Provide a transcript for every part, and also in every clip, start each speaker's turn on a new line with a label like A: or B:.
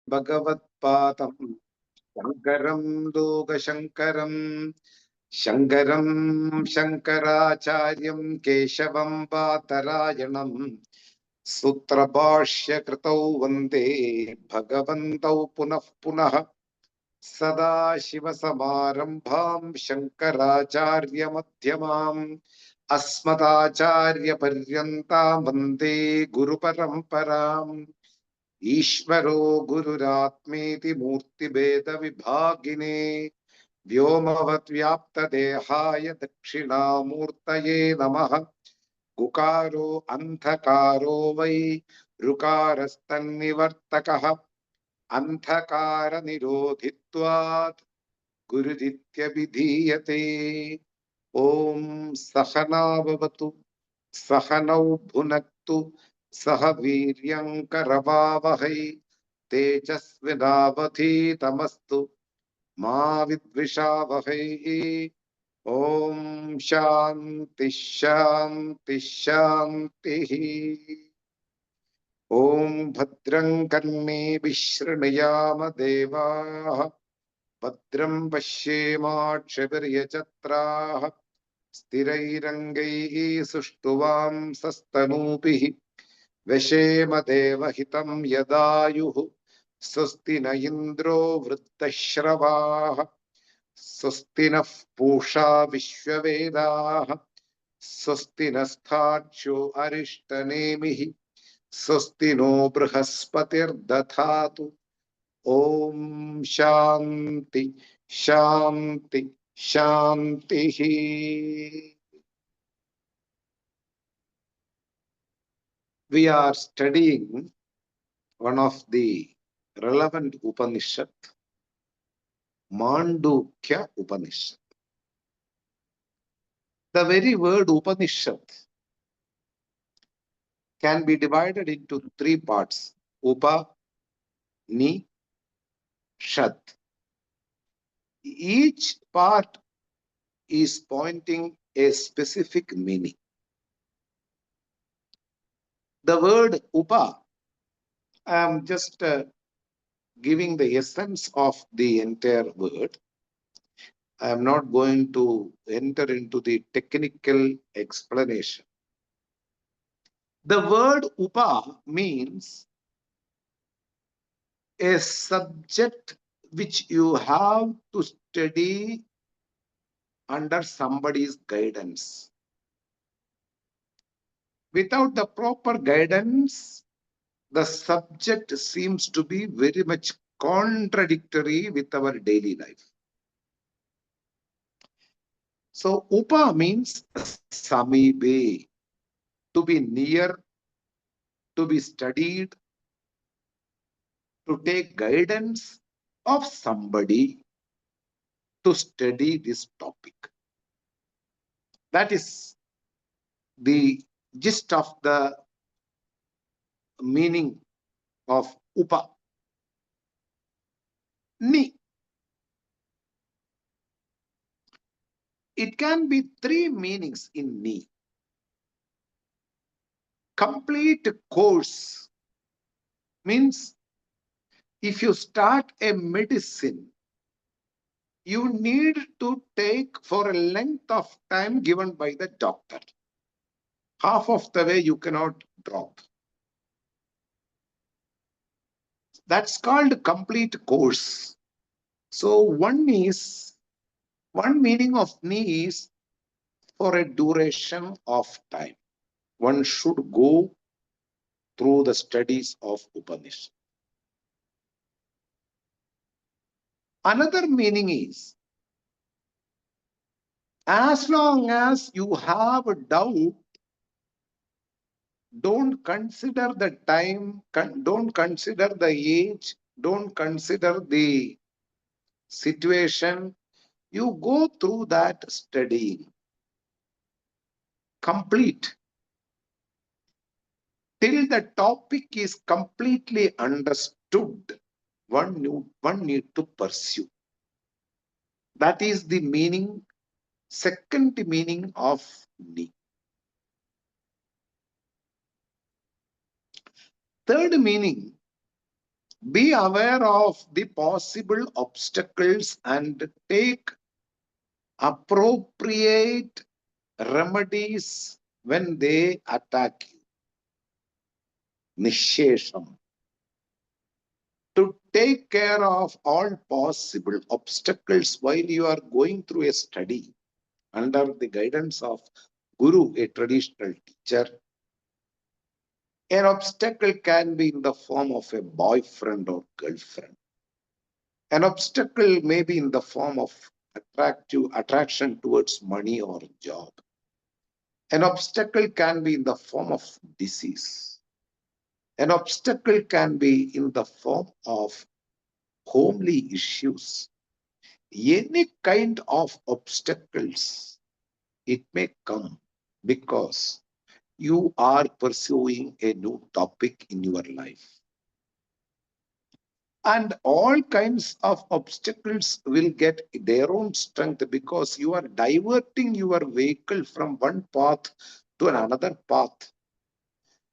A: Bhagavatpadam Shankaram Logashankaram Shankaram Shankaracharyam Keshavam Vatarayanam Sutrabhashya Kritau Vande Bhagavantau Punah Punah Sada Shiva Samarambham Shankaracharya Madhyamam Asmadacharya Paryantam Vande Guru Paramparam Ishvaro Gururatmeti Murti Beda Vibhagine Vyomavat Vyapta Dehaya Dakshinamurtaye Namaha Gukaro Anthakaro Vai Rukarastannivartakaha Anthakara Nirodhitvat Guruditya Vidhiyate Om Sahana Bhavatu Sahanau Bhunaktu Sahaviryankaravavahai Tejasvinavadhitamastu Ma Vidvishavahai Om Shanti Shanti Shanti Om Bhadram Karne Vishrnayama Devaha Bhadram Pashyemakshaviryachatraha Sthirairangai Sushtuvam Sastanupihi Veshema Devahitam Yadayuhu Swasti na Indro Vrittashravaha Swasti na Pusha Vishwavedaha Swasti na Sthacho Arishtanemihi Swasti no Brahaspatir Dathatu Om Shanti Shanti Shanti. We are studying one of the relevant Upanishad, Māṇḍūkya Upaniṣad. The very word Upanishad can be divided into three parts: Upa, Ni, Shad. Each part is pointing a specific meaning. The word Upa, I am just giving the essence of the entire word. I am not going to enter into the technical explanation. The word Upa means a subject which you have to study under somebody's guidance. Without the proper guidance, the subject seems to be very much contradictory with our daily life. So Upa means Samibe, to be near, to be studied, to take guidance of somebody to study this topic. That is the gist of the meaning of Upa. Ni. It can be three meanings in Ni. Complete course means if you start a medicine, you need to take for a length of time given by the doctor. Half of the way you cannot drop. That's called complete course. So one meaning of Ni is for a duration of time. One should go through the studies of Upanishad. Another meaning is, as long as you have a doubt, don't consider the time, don't consider the age, don't consider the situation. You go through that studying. Complete. Till the topic is completely understood, one need to pursue. That is the meaning, second meaning of Ni. Third meaning Be aware of the possible obstacles and take appropriate remedies when they attack you. Nishesham. To take care of all possible obstacles while you are going through a study under the guidance of Guru, a traditional teacher. An obstacle can be in the form of a boyfriend or girlfriend. An obstacle may be in the form of attraction towards money or job. An obstacle can be in the form of disease. An obstacle can be in the form of homely issues. Any kind of obstacles, it may come because you are pursuing a new topic in your life. And all kinds of obstacles will get their own strength because you are diverting your vehicle from one path to another path.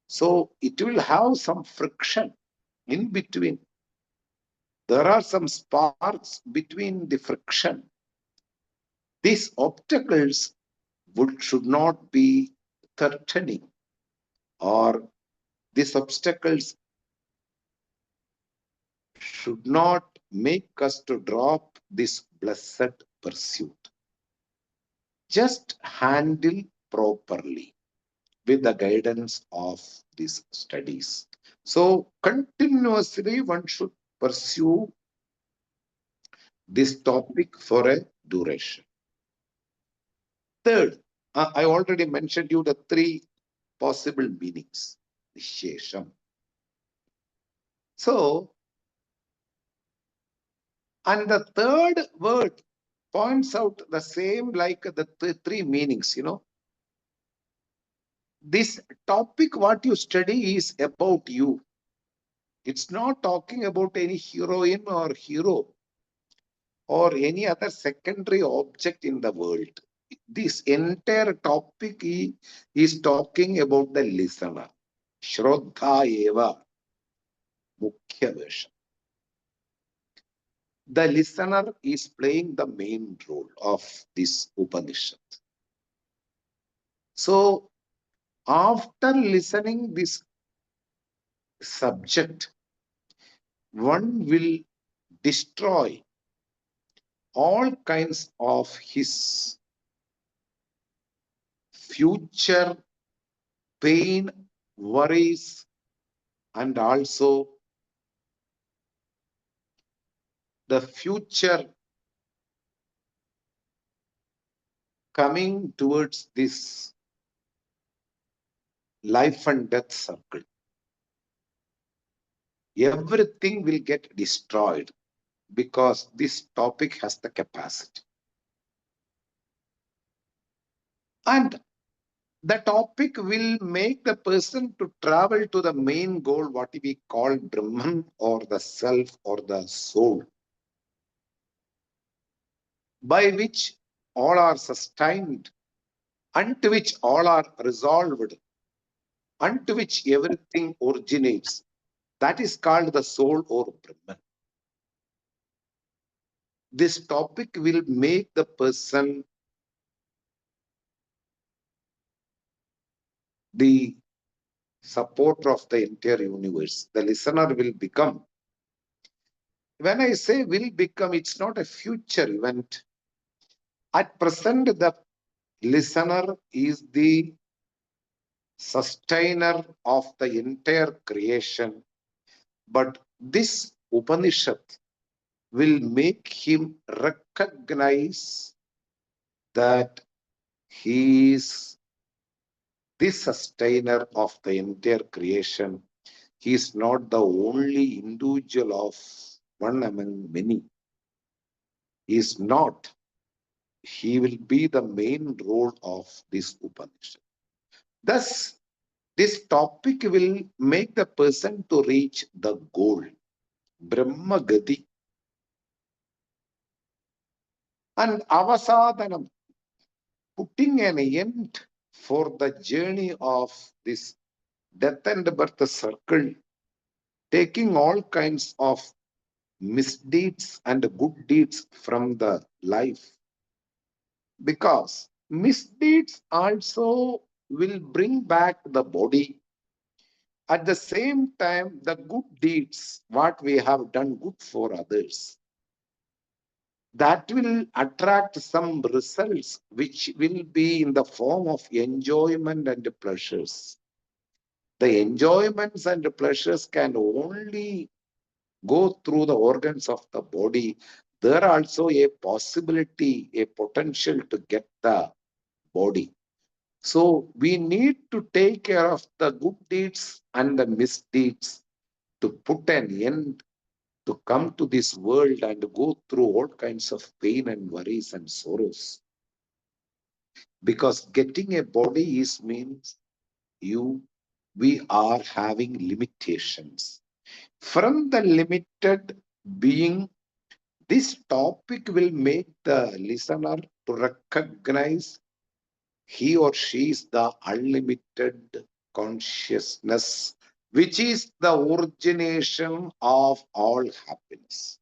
A: So it will have some friction in between. There are some sparks between the friction. These obstacles should not be threatening, or these obstacles should not make us to drop this blessed pursuit. Just handle properly with the guidance of these studies. So continuously one should pursue this topic for a duration. Third, I already mentioned you the three possible meanings. Nishesham. So, and the third word points out the same like the three meanings, This topic, what you study, is about you. It's not talking about any heroine or hero or any other secondary object in the world. This entire topic is talking about the listener. Shraddha eva mukhya vesham. The listener is playing the main role of this Upanishad. So, after listening this subject, one will destroy all kinds of his future pain, worries, and also the future coming towards this life and death circle. Everything will get destroyed because this topic has the capacity. And the topic will make the person to travel to the main goal, what we call Brahman or the self or the soul, by which all are sustained, unto which all are resolved, unto which everything originates. That is called the soul or Brahman. This topic will make the person the supporter of the entire universe. The listener will become. When I say will become, it's not a future event. At present, the listener is the sustainer of the entire creation. But this Upanishad will make him recognize that he is the sustainer of the entire creation. He is not the only individual of one among many. He is not. He will be the main role of this Upanishad. Thus, this topic will make the person to reach the goal, Brahma Gati. And Avasadhanam, putting an end for the journey of this death and birth circle, taking all kinds of misdeeds and good deeds from the life, because misdeeds also will bring back the body. At the same time, the good deeds, what we have done good for others, that will attract some results which will be in the form of enjoyment and pleasures. The enjoyments and pleasures can only go through the organs of the body. There also a possibility, a potential to get the body. So we need to take care of the good deeds and the misdeeds to put an end, to come to this world and go through all kinds of pain and worries and sorrows. Because getting a body is means we are having limitations. From the limited being, this topic will make the listener to recognize he or she is the unlimited consciousness, which is the origination of all happiness.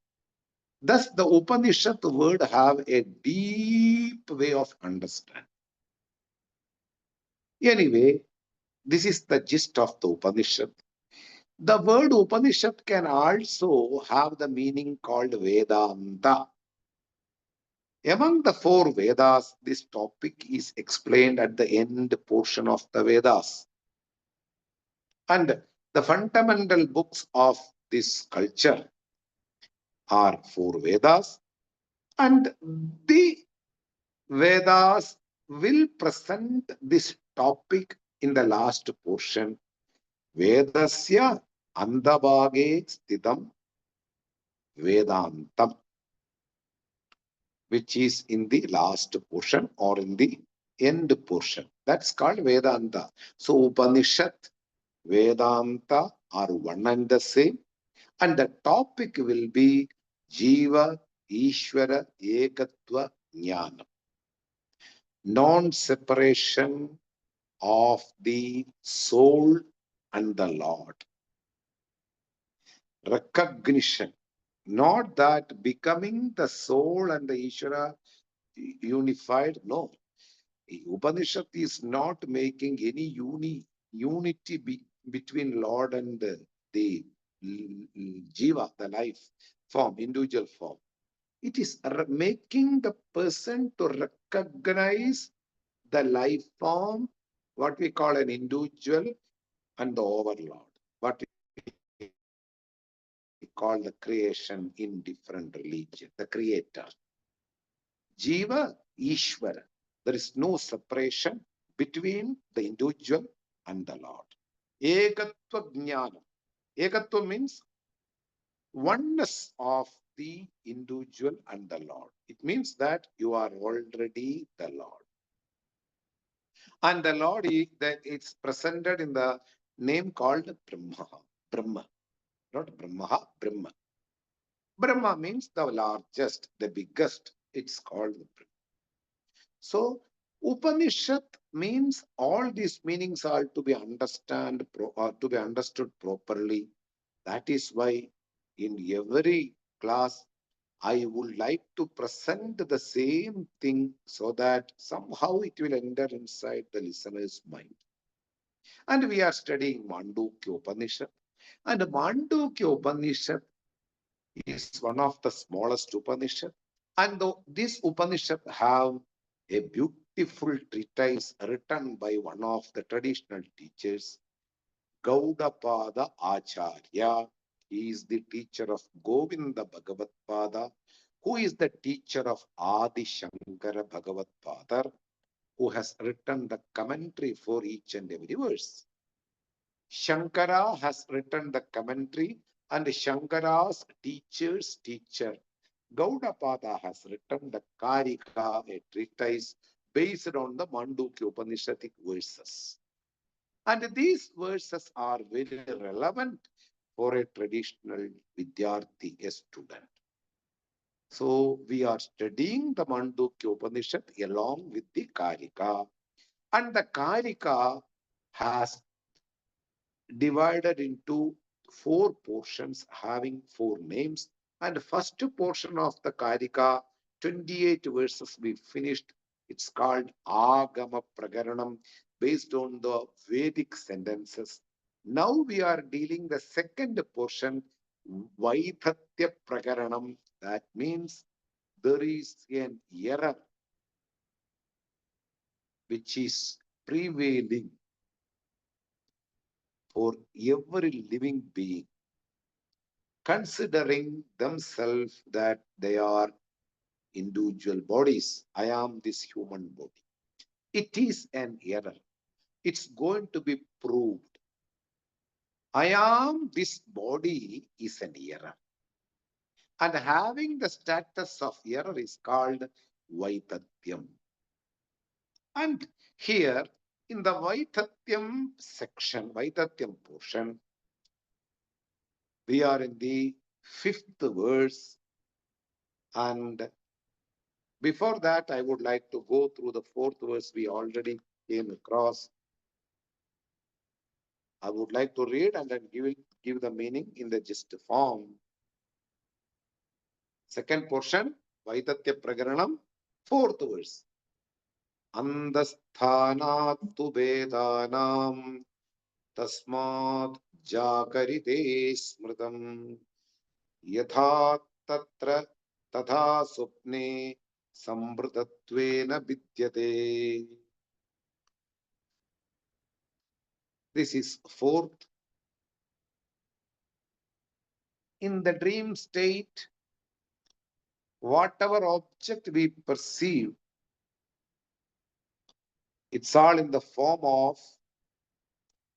A: Thus, the Upanishad word have a deep way of understanding. Anyway, this is the gist of the Upanishad. The word Upanishad can also have the meaning called Vedanta. Among the four Vedas, this topic is explained at the end portion of the Vedas. And the fundamental books of this culture are four Vedas, and the Vedas will present this topic in the last portion. Vedasya andabhage sthitam Vedantam, which is in the last portion or in the end portion. That's called Vedanta. So Upanishad, Vedanta are one and the same. And the topic will be Jiva Ishvara Ekatva Jnana, non-separation of the soul and the Lord. Recognition, not that becoming the soul and the Ishvara unified, no. The Upanishad is not making any unity between Lord and the Jiva, the life form, individual form. It is making the person to recognize the life form, what we call an individual, and the overlord, what we call the creation in different religions, the creator. Jiva, Ishvara. There is no separation between the individual and the Lord. Ekatva Jnana. Ekatva means oneness of the individual and the Lord. It means that you are already the Lord. And the Lord, it's presented in the name called Brahma. Brahma, not Brahma, Brahma. Brahma means the largest, the biggest. It's called Brahma. So Upanishad means all these meanings are to be understood properly. That is why in every class I would like to present the same thing so that somehow it will enter inside the listener's mind. And we are studying Māṇḍūkya Upaniṣad. And Māṇḍūkya Upaniṣad is one of the smallest Upanishad. And this Upanishad have a beautiful treatise written by one of the traditional teachers, Gaudapada Acharya. He is the teacher of Govinda Bhagavat Pada, who is the teacher of Adi Shankara Bhagavat Padar, who has written the commentary for each and every verse. Shankara has written the commentary, and Shankara's teacher's teacher, Gaudapada, has written the kārikā, a treatise based on the Māṇḍūkya Upanishadic verses. And these verses are very relevant for a traditional Vidyarthi, a student. So we are studying the Māṇḍūkya Upanishad along with the kārikā. And the kārikā has divided into 4 portions having 4 names. And first portion of the kārikā, 28 verses we finished. It's called Agama Prakaranam, based on the Vedic sentences. Now we are dealing the second portion, Vaidhatya Prakaranam. That means there is an error which is prevailing for every living being, considering themselves that they are individual bodies. I am this human body. It is an error. It's going to be proved. I am this body is an error. And having the status of error is called Vaidhatyam. And here in the Vaidhatyam section, Vaidhatyam portion, we are in the 5th verse. And before that, I would like to go through the 4th verse we already came across. I would like to read and then give the meaning in the gist form. Second portion, Vaidhatya Prakaranam, 4th verse. Andasthanattu Vedanam Tasmat Jakarite Smritam Yatha Tatra Tatha Supne Samvrtatvena Vidyate. This is 4th. In the dream state, whatever object we perceive, it's all in the form of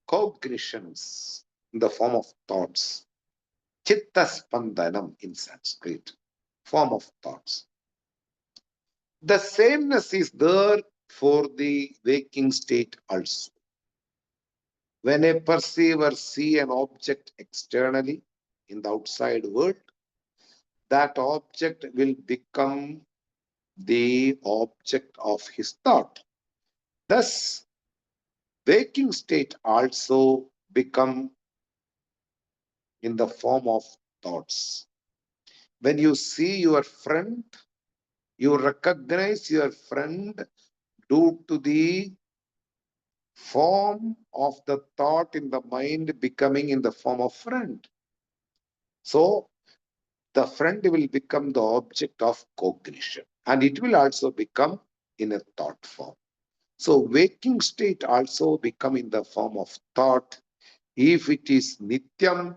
A: cognitions, in the form of thoughts. Chitta spandanam in Sanskrit, form of thoughts. The sameness is there for the waking state also. When a perceiver sees an object externally in the outside world, that object will become the object of his thought. Thus, waking state also become in the form of thoughts. When you see your friend, you recognize your friend due to the form of the thought in the mind becoming in the form of friend. So, the friend will become the object of cognition, and it will also become in a thought form. So waking state also become in the form of thought. If it is nityam,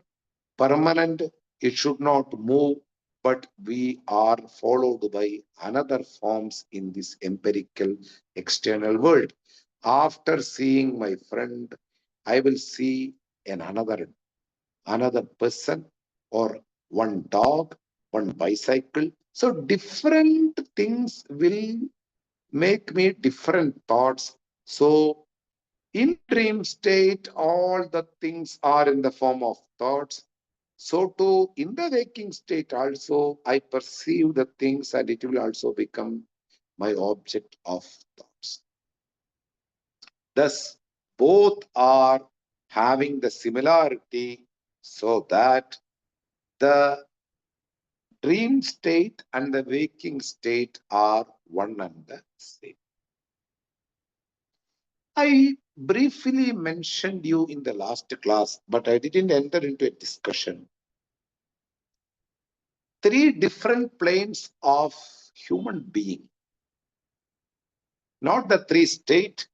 A: permanent, it should not move, but we are followed by another forms in this empirical external world. After seeing my friend, I will see another person, or one dog, one bicycle. So different things will make me different thoughts. So in dream state, all the things are in the form of thoughts. So too, in the waking state also, I perceive the things and it will also become my object of thoughts. Thus, both are having the similarity, so that the dream state and the waking state are one and the same. I briefly mentioned you in the last class, but I didn't enter into a discussion. 3 different planes of human being, not the 3 state.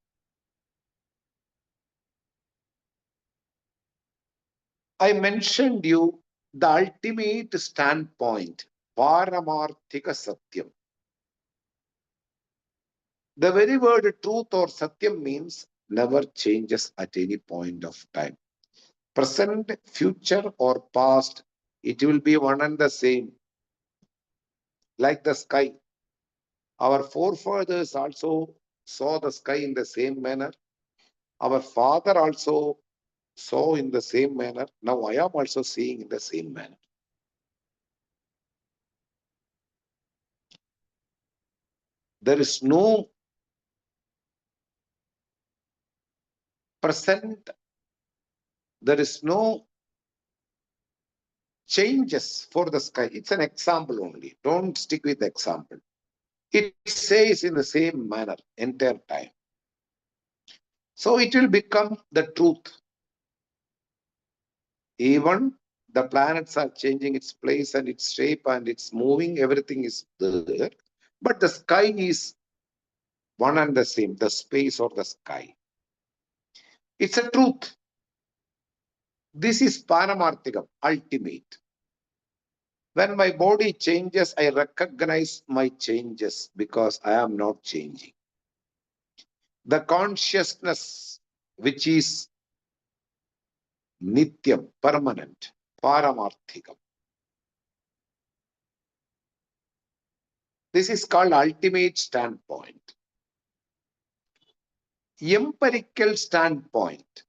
A: I mentioned you the ultimate standpoint, Paramarthika Satyam. The very word truth or Satyam means never changes at any point of time. Present, future, or past, it will be one and the same. Like the sky. Our forefathers also saw the sky in the same manner. Our father also saw in the same manner. Now I am also seeing in the same manner. There is no present, there is no changes for the sky. It's an example only. Don't stick with the example. It says in the same manner entire time. So it will become the truth. Even the planets are changing its place and its shape and it's moving, everything is there. But the sky is one and the same, the space or the sky. It's a truth. This is Paramarthikam, ultimate. When my body changes, I recognize my changes because I am not changing. The consciousness, which is Nityam, permanent, Paramarthikam. This is called ultimate standpoint. Empirical standpoint,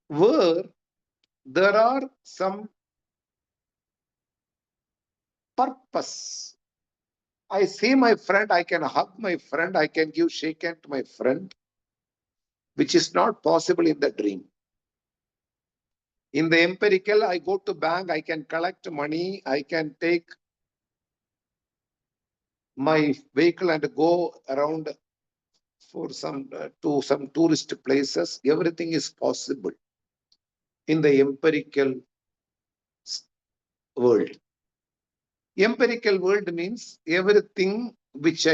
A: where there are some purpose. I see my friend, I can hug my friend, I can give shake hand to my friend, which is not possible in the dream. In the empirical, I go to bank, I can collect money, I can take my vehicle and go around for some to some tourist places. Everything is possible in the empirical world. Empirical world means everything which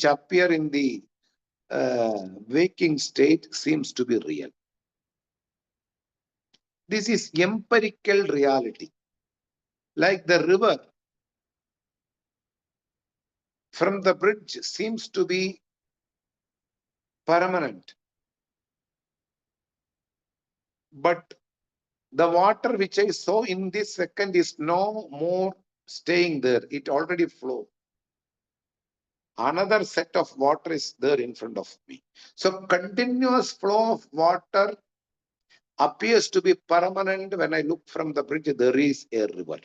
A: appear in the waking state seems to be real. This is empirical reality. Like the river from the bridge seems to be permanent. But the water which I saw in this second is no more staying there. It already flowed. Another set of water is there in front of me. So continuous flow of water appears to be permanent. When I look from the bridge, there is a river.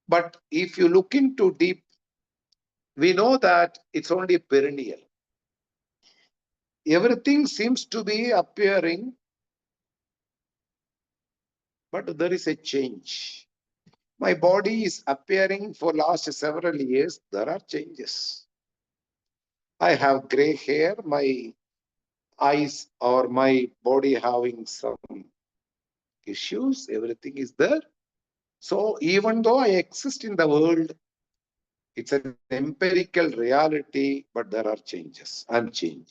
A: But if you look into deep, we know that it's only perennial. Everything seems to be appearing, but there is a change. My body is appearing for last several years. There are changes. I have gray hair, my eyes or my body having some issues, everything is there. So even though I exist in the world, it's an empirical reality, but there are changes. I'm changing.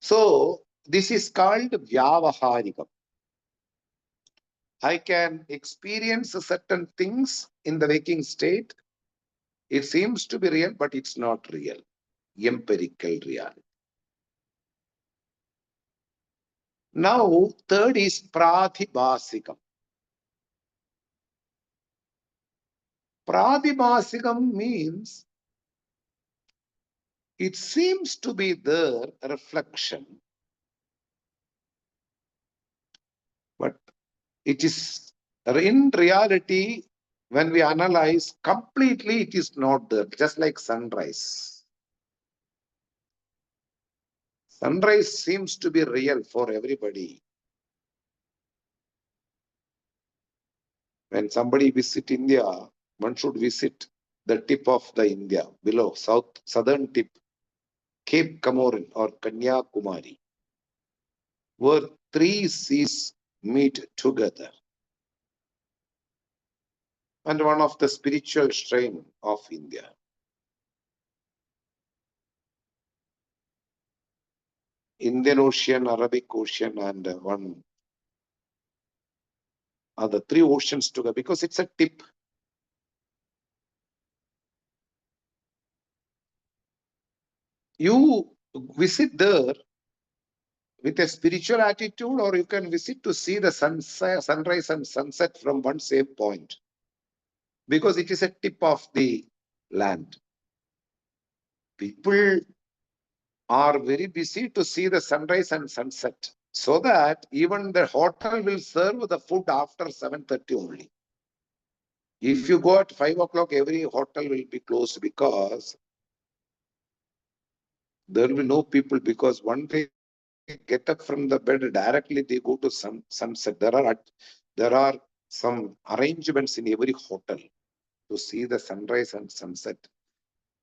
A: So this is called Vyavaharikam. I can experience certain things in the waking state. It seems to be real, but it's not real. Empirical reality. Now, third is Pratibhasikam. Pratibhasikam means it seems to be there, reflection, but it is in reality, when we analyze completely, it is not there, just like sunrise. Sunrise seems to be real for everybody. When somebody visit India, one should visit the tip of the India, below, southern tip, Cape Comorin or Kanyakumari, where three seas meet together. And one of the spiritual strain of India. Indian Ocean, Arabic Ocean, and one other, three oceans together, because it's a tip. You visit there with a spiritual attitude, or you can visit to see the sunrise and sunset from one same point, because it is a tip of the land. People are very busy to see the sunrise and sunset, so that even the hotel will serve the food after 7:30 only. If you go at 5 o'clock, every hotel will be closed, because there will be no people, because one day get up from the bed, directly they go to sunset. There are some arrangements in every hotel to see the sunrise and sunset.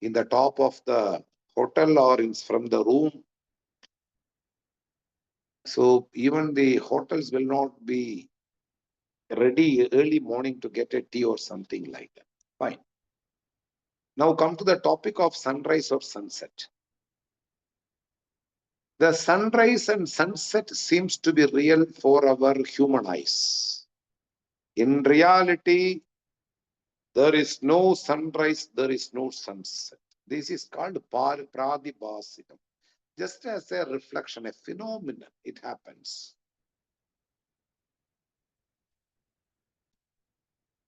A: In the top of the hotel or from the room. So even the hotels will not be ready early morning to get a tea or something like that. Fine. Now come to the topic of sunrise or sunset. The sunrise and sunset seems to be real for our human eyes. In reality, there is no sunrise, there is no sunset. This is called pradibhasikam. Just as a reflection, a phenomenon, it happens.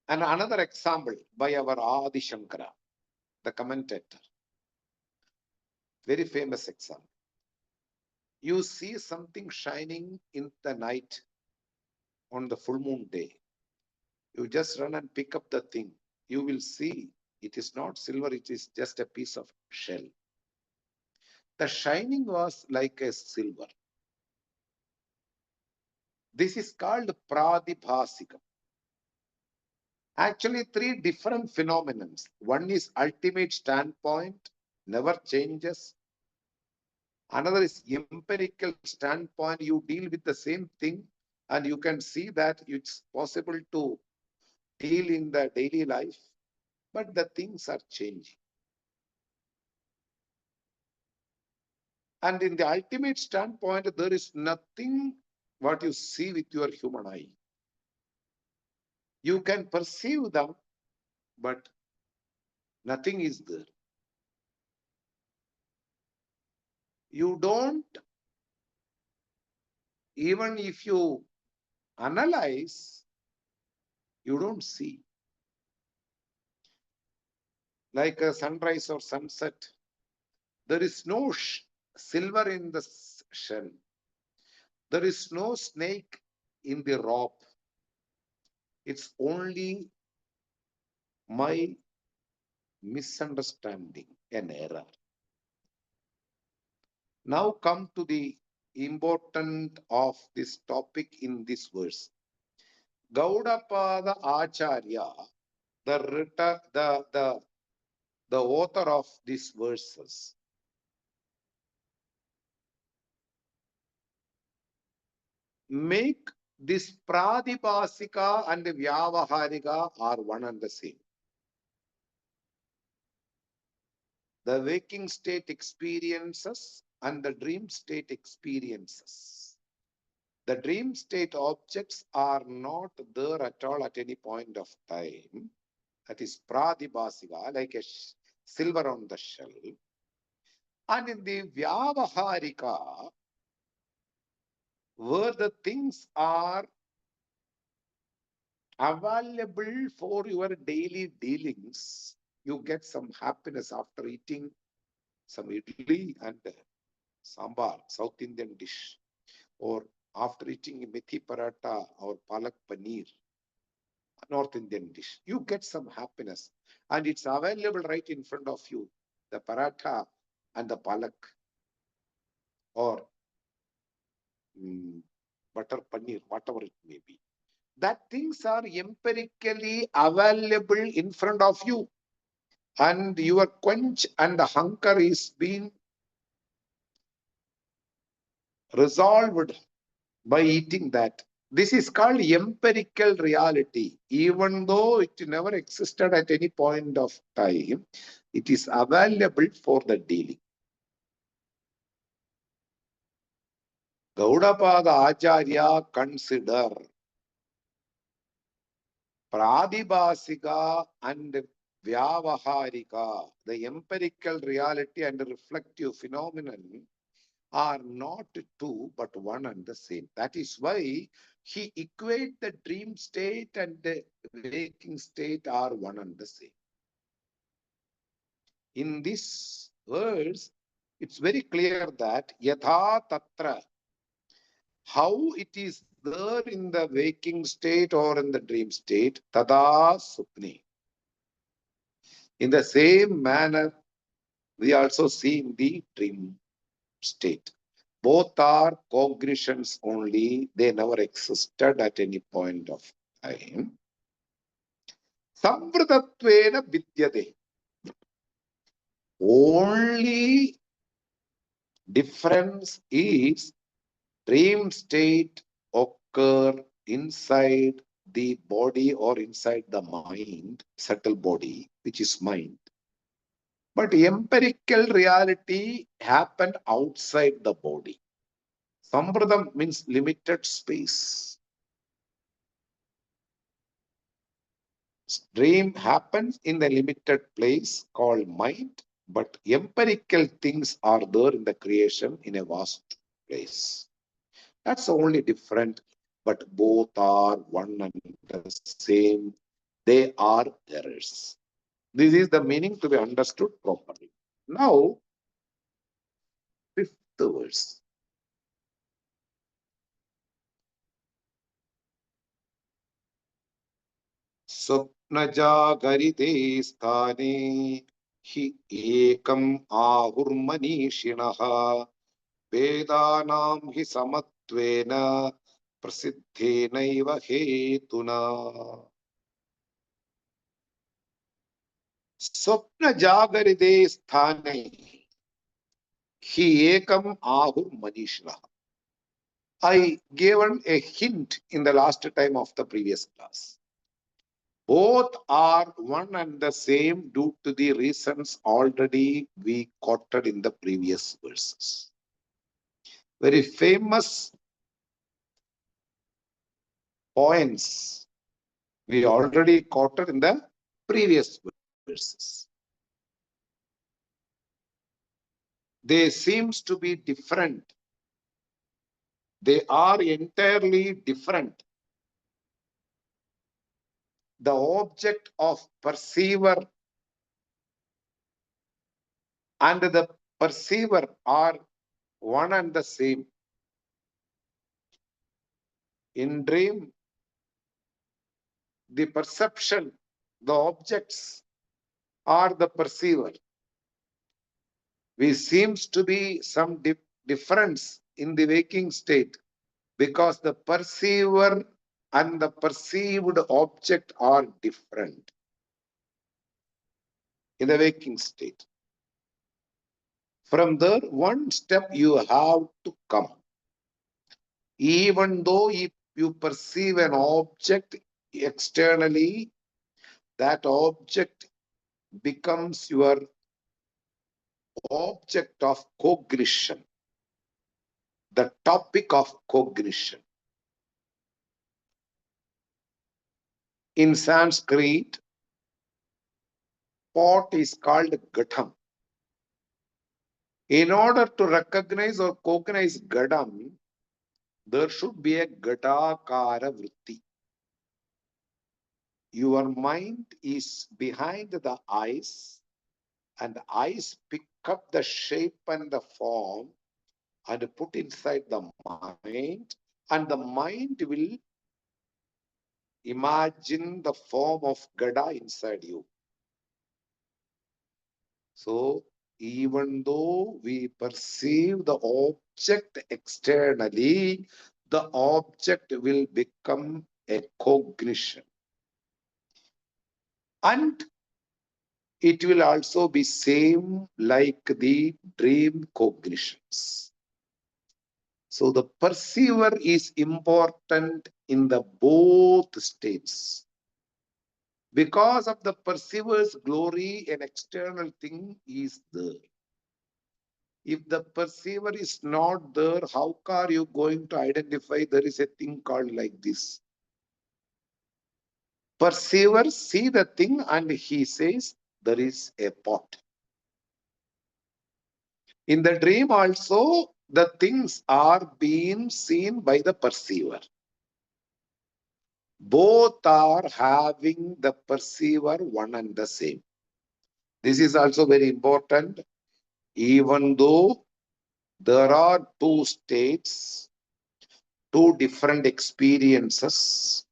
A: And another example by our Adi Shankara, the commentator. Very famous example. You see something shining in the night on the full moon day. You just run and pick up the thing. You will see it is not silver, it is just a piece of shell. The shining was like a silver. This is called pradibhasikam. Actually, three different phenomena. One is ultimate standpoint, never changes. Another is empirical standpoint. You deal with the same thing and you can see that it's possible to deal in the daily life, but the things are changing. And in the ultimate standpoint, there is nothing what you see with your human eye. You can perceive them, but nothing is there. You don't, even if you analyze, you don't see. Like a sunrise or sunset, there is no silver in the shell. There is no snake in the rope. It's only my misunderstanding, an error. Now come to the important of this topic in this verse. Gaudapada Acharya, the author of these verses, make this pradibhasika and vyavaharika are one and the same. The waking state experiences and the dream state experiences. The dream state objects are not there at all at any point of time. That is pradibhasika, like a silver on the shell. And in the vyavaharika, where the things are available for your daily dealings, you get some happiness after eating some idli and sambar, South Indian dish, or after eating methi paratha or palak paneer, North Indian dish. You get some happiness and it's available right in front of you, the paratha and the palak or butter paneer, whatever it may be. That things are empirically available in front of you and your quench and the hunger is being resolved by eating that. This is called empirical reality. Even though it never existed at any point of time, it is available for the dealing. Gaudapada Acharya consider pradibhasika and vyavaharika, the empirical reality and reflective phenomenon, are not two but one and the same. That is why he equates the dream state and the waking state are one and the same. In this verse, it's very clear that yatha tatra, how it is there in the waking state or in the dream state, tada supni. In the same manner, we also see in the dream state. Both are cognitions only. They never existed at any point of time. Samvrtatvena vidyate. Only difference is dream state occur inside the body or inside the mind, subtle body, which is mind. But empirical reality happened outside the body. Samvrdam means limited space. Dream happens in the limited place called mind, but empirical things are there in the creation in a vast place. That's only different, but both are one and the same. They are errors. This is the meaning to be understood properly. Now, fifth verse. स्वप्नजागरिते स्थाने हि एकम् आहुर्मनीषिणः वेदानां हि समत्वेन प्रसिद्धेनैव हेतुना स्वप्नजागरिते स्थाने हि एकम् आहुर्मनीषिणः. I given a hint in the last time of the previous class. Both are one and the same due to the reasons already we quoted in the previous verses. Very famous points we already quoted in the previous verses. They seems to be different. They are entirely different. The object of perceiver and the perceiver are one and the same. In dream, the perception, the objects are the perceiver. We seems to be some difference in the waking state because the perceiver and the perceived object are different in the waking state. From there, one step you have to come. Even though if you perceive an object externally, that object becomes your object of cognition, the topic of cognition. In Sanskrit, pot is called Ghadam. In order to recognize or cognize Ghadam, there should be a Ghadakara vritti. Your mind is behind the eyes, and the eyes pick up the shape and the form and put inside the mind, and the mind will imagine the form of Gada inside you. So, even though we perceive the object externally, the object will become a cognition. And it will also be same like the dream cognitions. So the perceiver is important in the both states. Because of the perceiver's glory, an external thing is there. If the perceiver is not there, how are you going to identify there is a thing called like this? Perceiver see the thing and he says there is a pot. In the dream also, the things are being seen by the perceiver. Both are having the perceiver one and the same. This is also very important. Even though there are two states, two different experiences,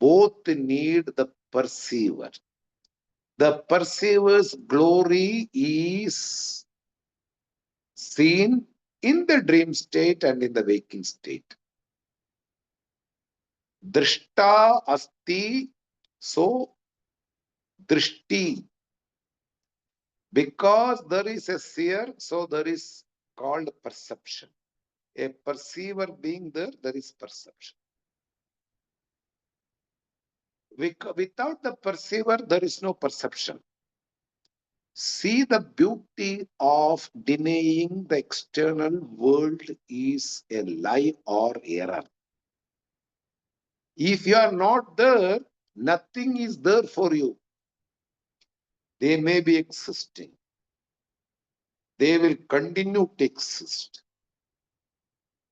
A: both need the perceiver. The perceiver's glory is seen in the dream state and in the waking state. Drishta asti, so drishti. Because there is a seer, so there is called perception. A perceiver being there, there is perception. Without the perceiver, there is no perception. See, the beauty of denying the external world is a lie or error. If you are not there, nothing is there for you. They may be existing. They will continue to exist.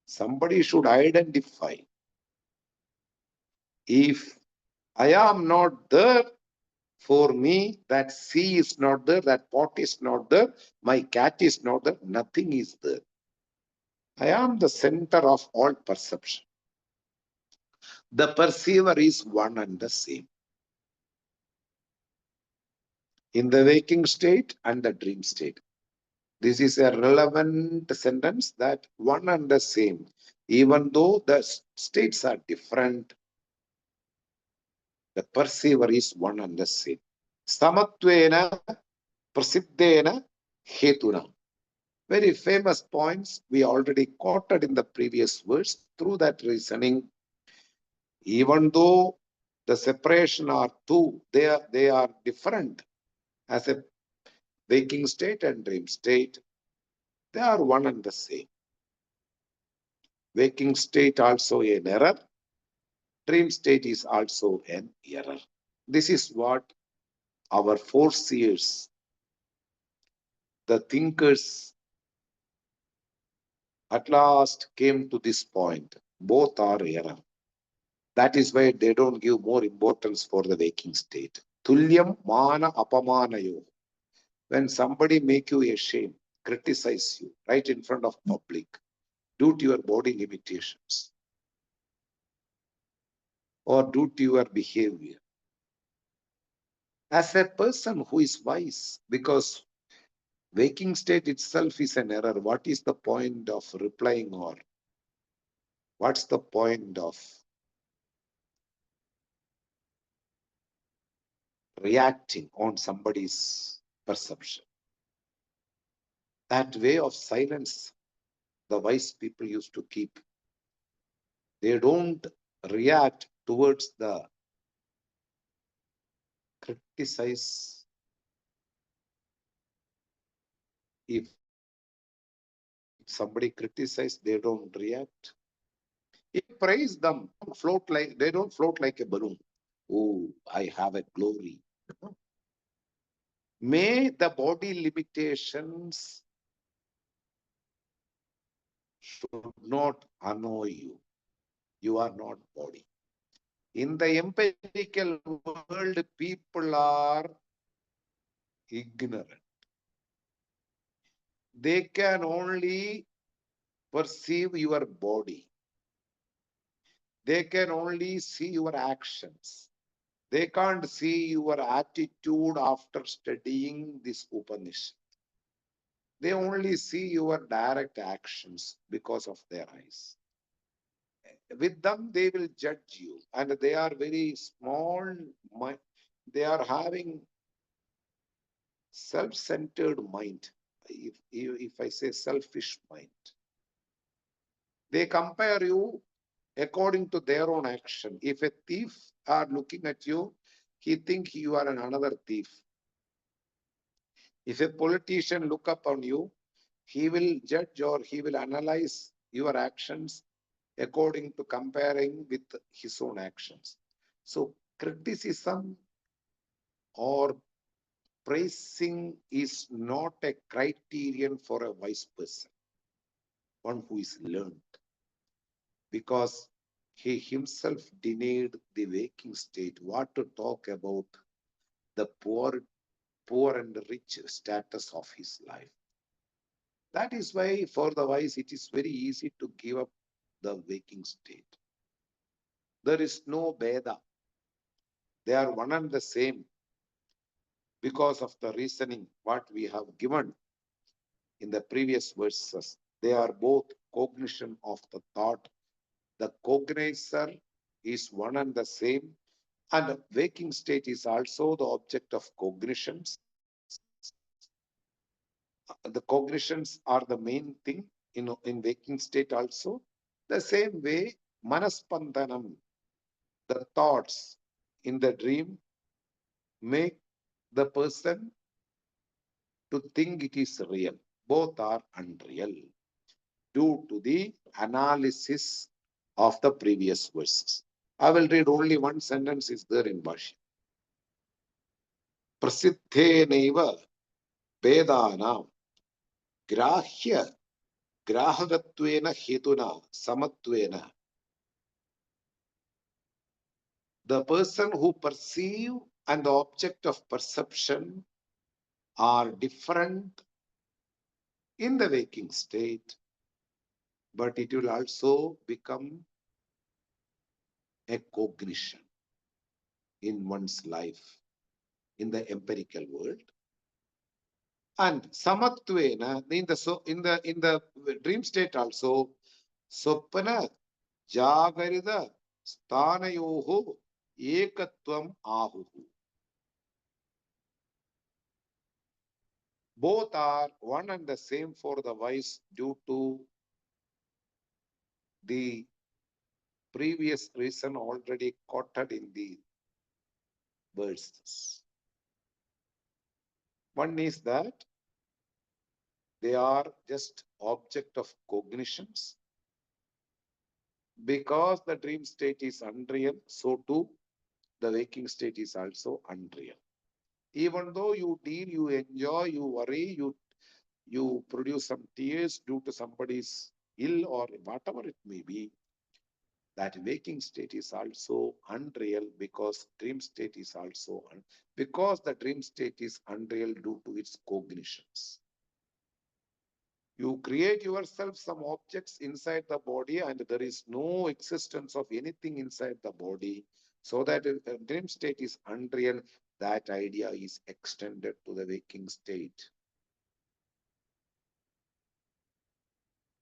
A: Somebody should identify. If I am not there, for me, that sea is not there, that pot is not there, my cat is not there, nothing is there. I am the center of all perception. The perceiver is one and the same in the waking state and the dream state. This is a relevant sentence, that one and the same. Even though the states are different, the perceiver is one and the same. Samatvena prasiddhena hetuna. Very famous points we already quoted in the previous verse. Through that reasoning, even though the separation are two, they are different as a waking state and dream state. They are one and the same. Waking state also an error. Dream state is also an error. This is what our foreseers, the thinkers, at last came to this point. Both are error. That is why they don't give more importance for the waking state. Tulyam mana apamanayo. When somebody make you ashamed, criticize you right in front of public due to your body limitations or due to your behavior. As a person who is wise, because waking state itself is an error, what is the point of replying, or what's the point of reacting on somebody's perception? That way of silence the wise people used to keep. They don't react towards the criticize. If somebody criticizes, they don't react. If praise them, they don't float like a balloon. Oh, I have a glory. May the body limitations should not annoy you. You are not body. In the empirical world, people are ignorant. They can only perceive your body. They can only see your actions. They can't see your attitude after studying this Upanishad. They only see your direct actions because of their eyes. With them, they will judge you, and they are very small. They are having self-centered mind. If I say selfish mind, they compare you according to their own action. If a thief are looking at you, he think you are another thief. If a politician look upon you, he will judge or he will analyze your actions according to comparing with his own actions. So criticism or praising is not a criterion for a wise person, one who is learned, because he himself denied the waking state. What to talk about the poor and rich status of his life? That is why for the wise it is very easy to give up the waking state. There is no Veda. They are one and the same because of the reasoning what we have given in the previous verses. They are both cognition of the thought. The cognizer is one and the same, and waking state is also the object of cognitions. The cognitions are the main thing in waking state also. The same way, manaspandanam, the thoughts in the dream make the person to think it is real. Both are unreal due to the analysis of the previous verses. I will read only one sentence is there in Bhashya. Prasiddheneva Vedanam Grahya Grahagattvena Hetuna Samatvena. The person who perceive and the object of perception are different in the waking state, but it will also become a cognition in one's life in the empirical world. And samatvena in the dream state also, sopana jagarida sthanayoho ekatvam ahuhu. Both are one and the same for the wise due to the previous reason already quoted in the verses. One is that they are just object of cognitions. Because the dream state is unreal, so too the waking state is also unreal. Even though you deal, you enjoy, you worry, you produce some tears due to somebody's ill or whatever it may be, that waking state is also unreal because dream state is also because the dream state is unreal due to its cognitions. You create yourself some objects inside the body and there is no existence of anything inside the body. So that if the dream state is unreal, that idea is extended to the waking state.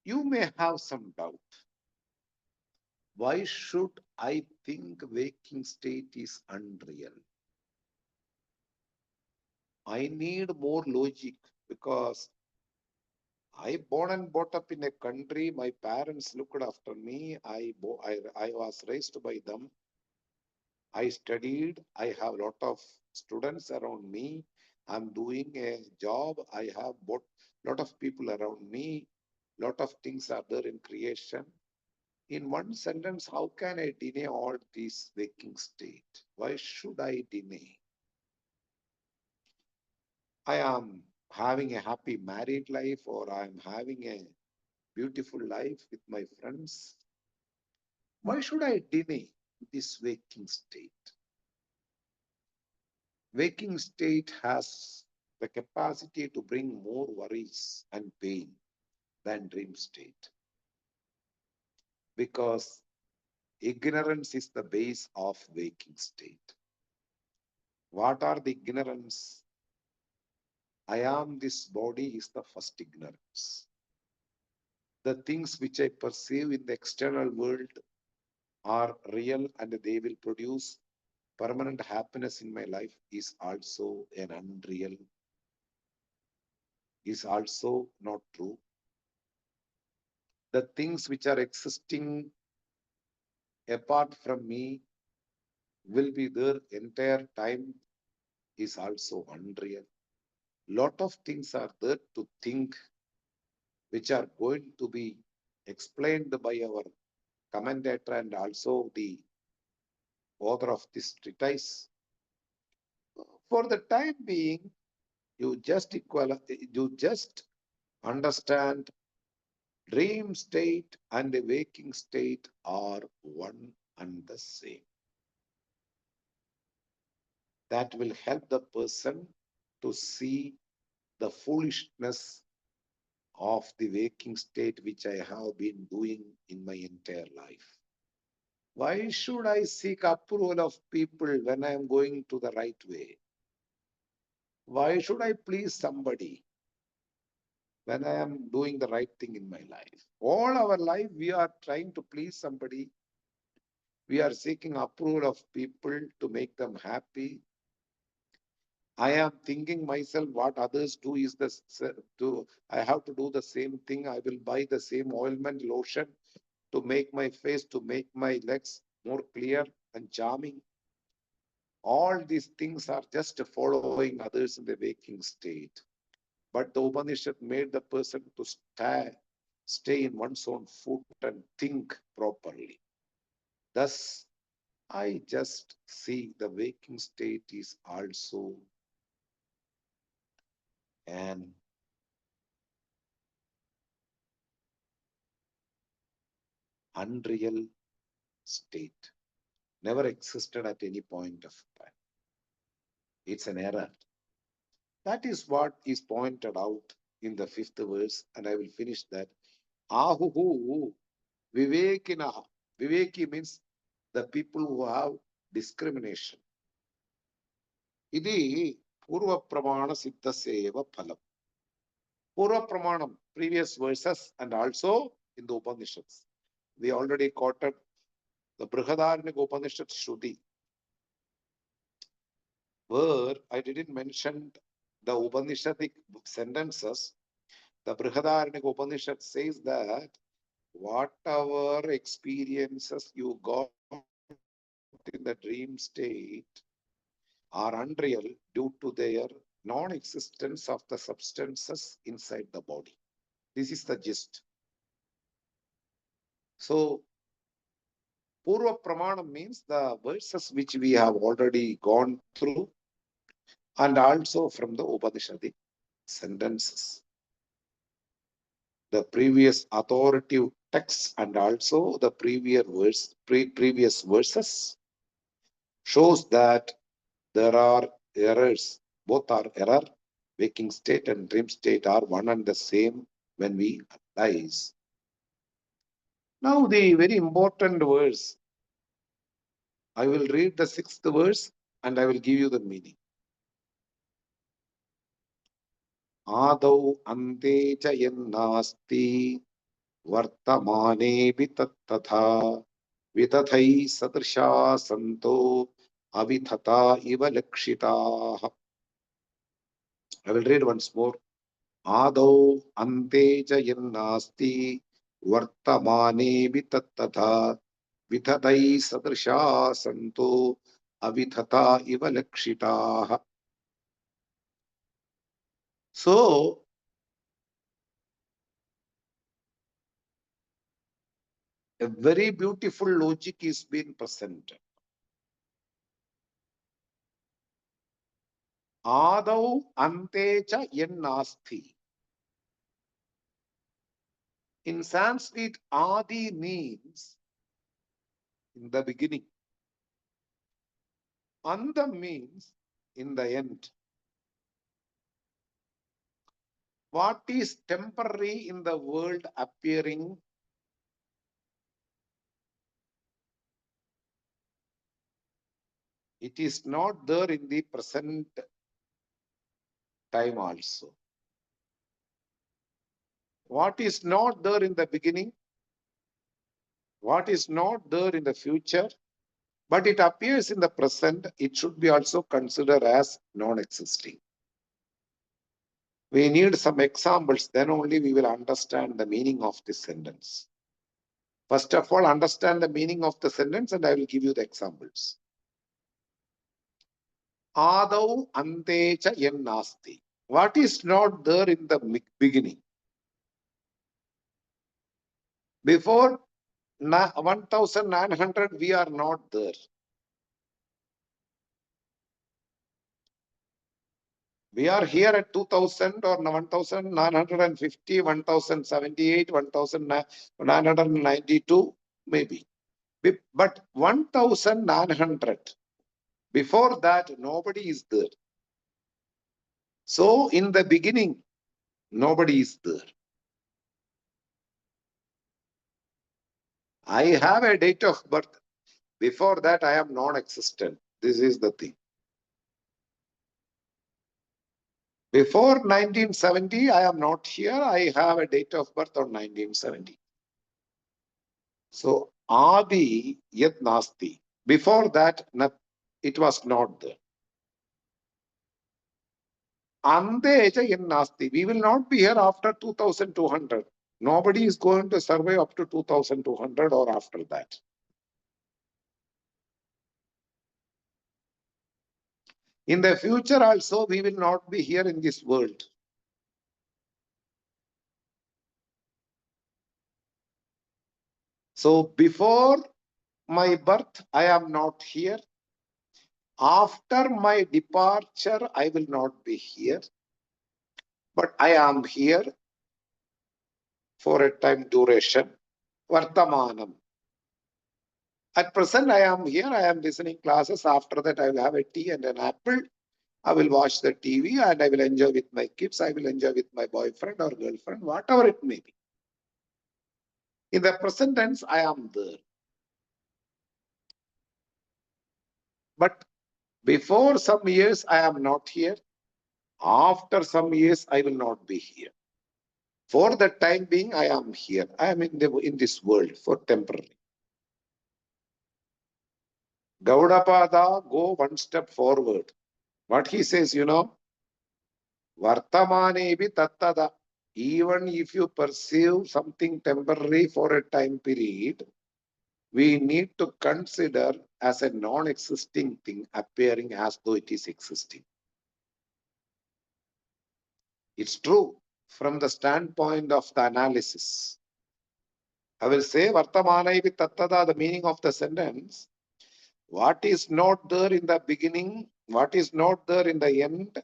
A: You may have some doubt. Why should I think waking state is unreal? I need more logic because I born and brought up in a country. My parents looked after me. I was raised by them. I studied. I have a lot of students around me. I'm doing a job. I have a lot of people around me. Lot of things are there in creation. In one sentence, how can I deny all this waking state? Why should I deny? I am having a happy married life or I am having a beautiful life with my friends. Why should I deny this waking state? Waking state has the capacity to bring more worries and pain than dream state because ignorance is the base of waking state. What are the ignorance? I am this body is the first ignorance. The things which I perceive in the external world are real and they will produce permanent happiness in my life is also an unreal, is also not true. The things which are existing apart from me will be there entire time is also unreal. Lot of things are there to think which are going to be explained by our commentator and also the author of this treatise. For the time being, you just understand dream state and the waking state are one and the same. That will help the person to see the foolishness of the waking state which I have been doing in my entire life. Why should I seek approval of people when I am going to the right way? Why should I please somebody? when I am doing the right thing in my life. All our life, we are trying to please somebody. We are seeking approval of people to make them happy. I am thinking myself what others do is I have to do the same thing. I will buy the same ointment, lotion to make my face, to make my legs more clear and charming. All these things are just following others in the waking state. But the Upanishad made the person to stay in one's own foot and think properly. Thus, I just see the waking state is also an unreal state, never existed at any point of time. It's an error. That is what is pointed out in the fifth verse, and I will finish that. Ahuhu Vivekinaha. Viveki means the people who have discrimination. Idi Purva Pramana Siddhasya eva phalam. Purva Pramanam, previous verses, and also in the Upanishads. We already quoted the Brihadaranyaka Upanishad Shruti, where I didn't mention the Upanishadic sentences. The Brihadaranyaka Upanishad says that whatever experiences you got in the dream state are unreal due to their non-existence of the substances inside the body. This is the gist. So, Purva Pramana means the verses which we have already gone through, and also from the Upanishadic sentences. The previous authoritative texts and also the previous verses shows that there are errors. Both are error. Waking state and dream state are one and the same when we analyze. Now the very important verse. I will read the sixth verse and I will give you the meaning. Adau ante cha yannasti vartamanepi tattatha vitathai sadrisha santo avithata iva lakshitaha. I will read once more. Adau ante cha yannasti vartamanepi tattatha vitathai sadrisha santo avithata iva lakshitaha. So, a very beautiful logic is being presented. Adau ante cha yannasti. In Sanskrit, Adi means in the beginning. Anta means in the end. What is temporary in the world appearing? It is not there in the present time also. What is not there in the beginning? What is not there in the future? But it appears in the present, it should be also considered as non-existing. We need some examples, then only we will understand the meaning of this sentence. First of all, understand the meaning of the sentence and I will give you the examples. Adau ante cha yannasti. What is not there in the beginning? Before 1900, we are not there. We are here at 2000 or 1950, 1078, 1992, maybe. But 1900, before that, nobody is there. So, in the beginning, nobody is there. I have a date of birth. Before that, I am non-existent. This is the thing. Before 1970, I am not here. I have a date of birth on 1970. So, Adi Yat Nasti. Before that, it was not there. Ante Yat Nasti. We will not be here after 2200. Nobody is going to survive up to 2200 or after that. In the future also, we will not be here in this world. So before my birth, I am not here. After my departure, I will not be here. But I am here for a time duration. Vartamanam. At present, I am here. I am listening classes. After that, I will have a tea and an apple. I will watch the TV and I will enjoy with my kids. I will enjoy with my boyfriend or girlfriend, whatever it may be. In the present tense, I am there. But before some years, I am not here. After some years, I will not be here. For the time being, I am here. I am in this world for temporary. Gaudapada, go one step forward. What he says, Vartamanebi tattada. Even if you perceive something temporary for a time period, we need to consider as a non-existing thing appearing as though it is existing. It's true from the standpoint of the analysis. I will say Vartamanavi Tattada, the meaning of the sentence. What is not there in the beginning, what is not there in the end,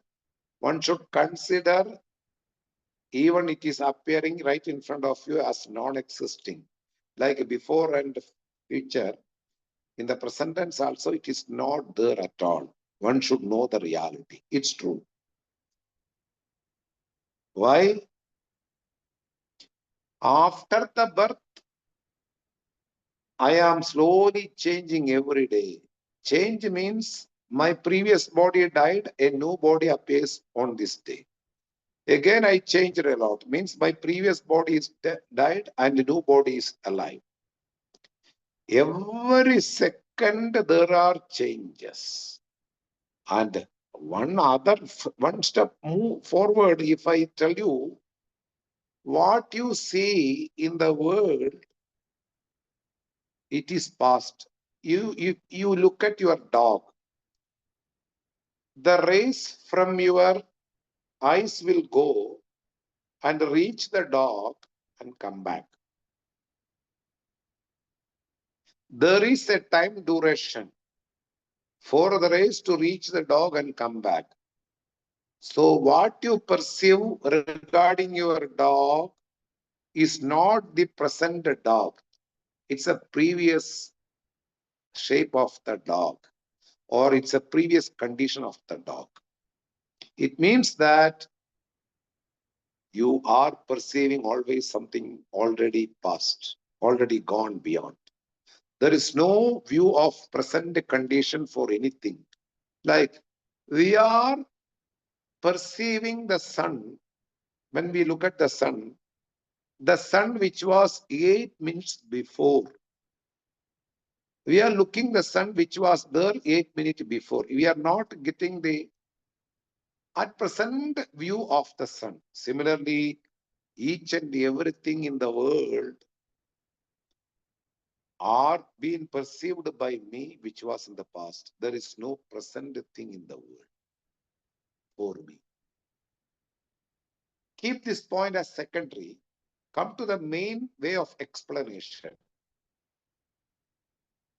A: one should consider even it is appearing right in front of you as non-existing. Like before and future, in the present tense also it is not there at all. One should know the reality. It's true. Why? After the birth, I am slowly changing every day. Change means my previous body died, a new body appears on this day. Again, I changed a lot. Means my previous body is died and the new body is alive. Every second there are changes. And one step move forward, if I tell you, what you see in the world, it is past. You look at your dog. The rays from your eyes will go and reach the dog and come back. There is a time duration for the rays to reach the dog and come back. So what you perceive regarding your dog is not the present dog. It's a previous shape of the dog, or it's a previous condition of the dog. It means that you are perceiving always something already past, already gone beyond. There is no view of present condition for anything. Like we are perceiving the sun. When we look at the sun which was 8 minutes before, we are looking the sun which was there 8 minutes before. We are not getting the at present view of the sun. Similarly, each and everything in the world are being perceived by me which was in the past. There is no present thing in the world for me. Keep this point as secondary. Come to the main way of explanation.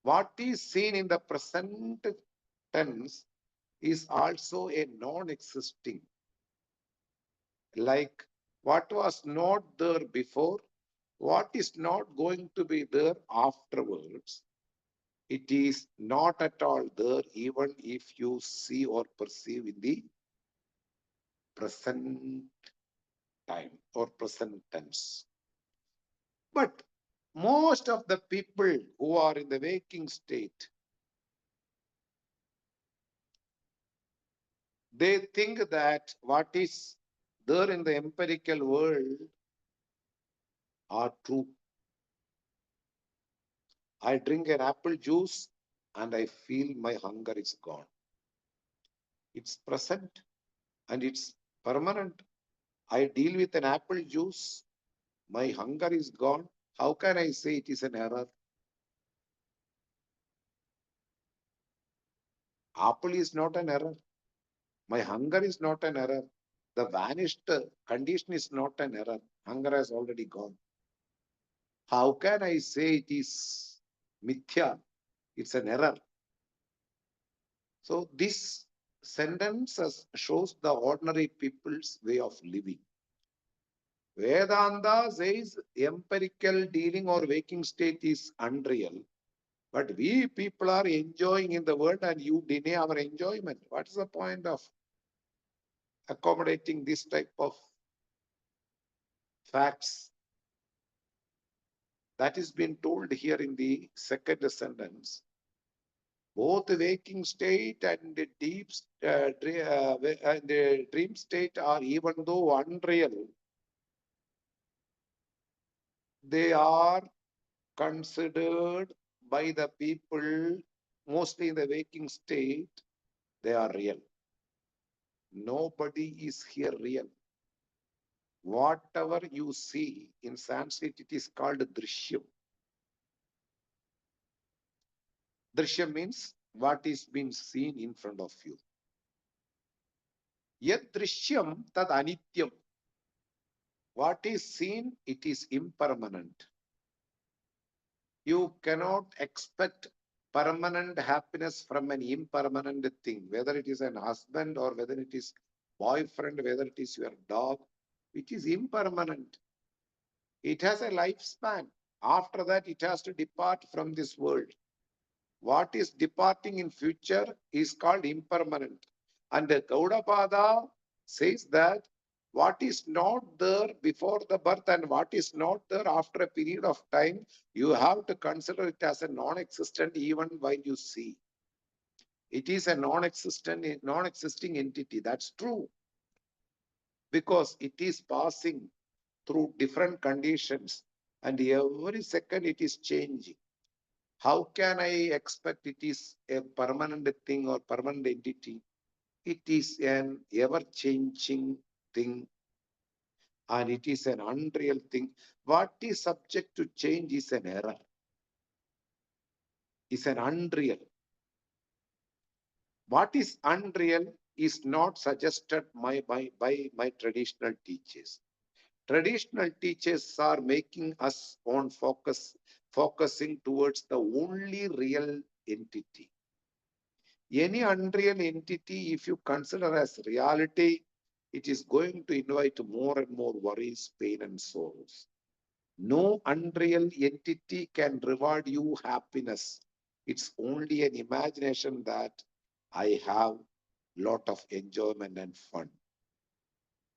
A: What is seen in the present tense is also a non-existing. Like what was not there before, what is not going to be there afterwards, it is not at all there even if you see or perceive in the present time or present tense. But most of the people who are in the waking state, They think that what is there in the empirical world are true. I drink an apple juice and I feel my hunger is gone. It's present and it's permanent. I deal with an apple juice, my hunger is gone. How can I say it is an error? Apple is not an error. My hunger is not an error. The vanished condition is not an error. Hunger has already gone. How can I say it is mithya? It's an error. So this sentence shows the ordinary people's way of living. Vedanta says empirical dealing or waking state is unreal. But we people are enjoying in the world and you deny our enjoyment. What is the point of accommodating this type of facts? That is being told here in the second sentence. Both the waking state and the the dream state are, even though unreal, they are considered by the people, mostly in the waking state, they are real. Nobody is here real. Whatever you see in Sanskrit, it is called drishyam. Drishyam means what is being seen in front of you. Yet drishyam tad anityam. What is seen, it is impermanent. You cannot expect permanent happiness from an impermanent thing, whether it is an husband or whether it is boyfriend, whether it is your dog, it is impermanent. It has a lifespan. After that, it has to depart from this world. What is departing in future is called impermanent. And Gaudapada says that what is not there before the birth and what is not there after a period of time, you have to consider it as a non-existent even while you see. It is a non-existing entity. That's true. Because it is passing through different conditions and every second it is changing. How can I expect it is a permanent thing or permanent entity? It is an ever-changing thing and it is an unreal thing. What is subject to change is an error, is an unreal. What is unreal is not suggested by my traditional teachers. Traditional teachers are making us on focusing towards the only real entity. Any unreal entity, if you consider as reality, it is going to invite more and more worries, pain, and sorrows. No unreal entity can reward you happiness. It's only an imagination that I have lot of enjoyment and fun.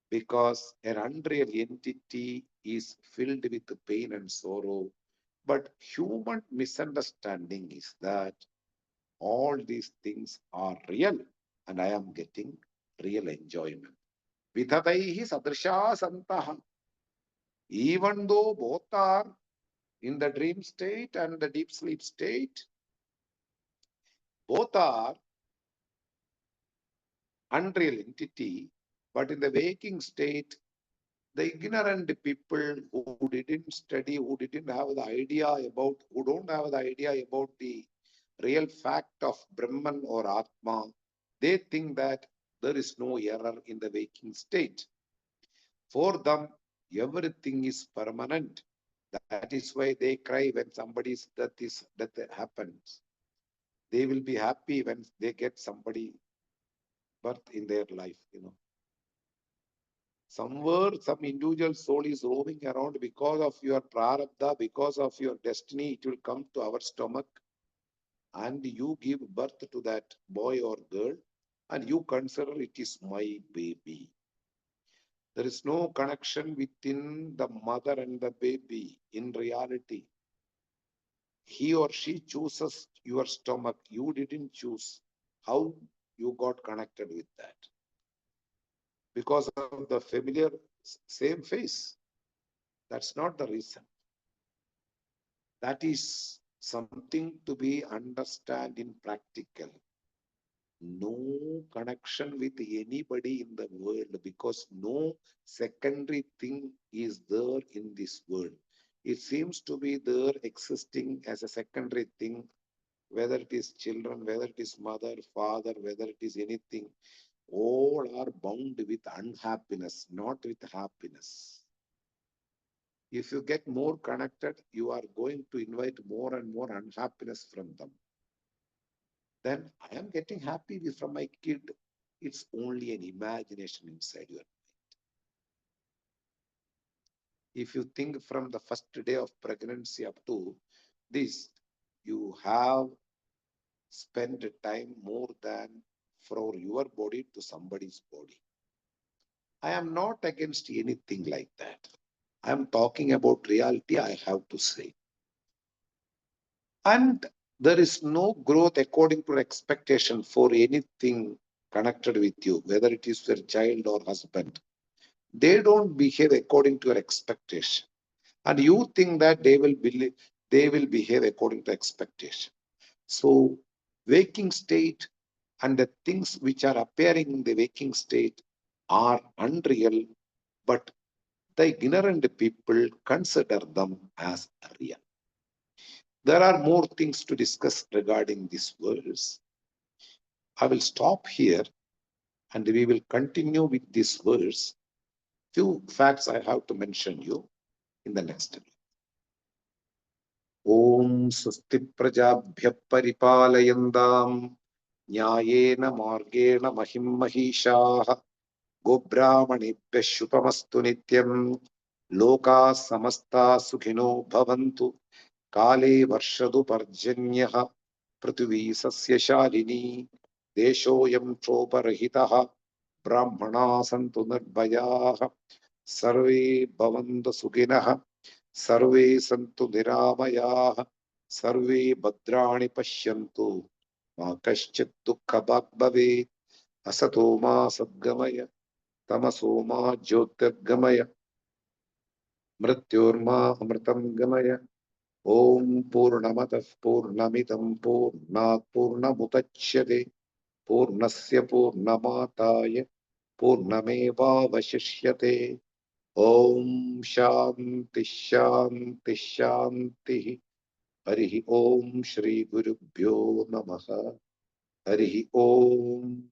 A: Because an unreal entity is filled with pain and sorrow. But human misunderstanding is that all these things are real and I am getting real enjoyment. Vidhataihi sadrisha santaha. Even though both are in the dream state and the deep sleep state, both are unreal entity, but in the waking state, the ignorant people who didn't study, who didn't have the idea about, who don't have the idea about the real fact of Brahman or Atma, they think that there is no error in the waking state. For them, everything is permanent. That is why they cry when somebody's death happens. They will be happy when they get somebody birth in their life. Somewhere, some individual soul is roaming around because of your prarabdha, because of your destiny, it will come to our stomach and you give birth to that boy or girl and you consider it is my baby. There is no connection within the mother and the baby. In reality, he or she chooses your stomach. You didn't choose. How you got connected with that? because of the familiar same face. That's not the reason. That is something to be understand in practical. No connection with anybody in the world, because no secondary thing is there in this world. It seems to be there existing as a secondary thing, whether it is children, whether it is mother, father, whether it is anything, all are bound with unhappiness, not with happiness. If you get more connected, you are going to invite more and more unhappiness from them. Then I am getting happy from my kid. It's only an imagination inside your. If you think from the first day of pregnancy up to this, you have spent time more than for your body to somebody's body. I am not against anything like that. I am talking about reality, I have to say. And there is no growth according to expectation for anything connected with you, whether it is your child or husband. They don't behave according to your expectation. And you think that they will behave according to expectation. So waking state and the things which are appearing in the waking state are unreal, but the ignorant people consider them as real. There are more things to discuss regarding this verse. I will stop here and we will continue with this verse. Few facts I have to mention you in the next. Om Swasti Prajabhya Paripalayantam Nyayena Margena Mahim Mahishaha Gobrahmanebhya Shubhamastu Nityam Loka Samasta Sukhino Bhavantu Kale Varshadu Parjanyaha Prithvi Sasyashalini Deshoyam Choparahitaha Brahmana Santu Nirbhayaha Sarve Bhavantu Sukhinah Sarve Santu Niramayaha Sarve Bhadrani Pashyantu Ma Kaschit Dukkha Bhag Bhavet Asato Ma Sadgamaya Tamaso Ma Jyotirgamaya Mrityorma Amritam Gamaya Om Purnamadah Purnamidam Purnat Purnamudachyate Purnasya Purnamataya Purnameva Vashishyate Om Shanti Shanti Shanti Harihi Om Shri Gurubhyo Namaha Harihi Om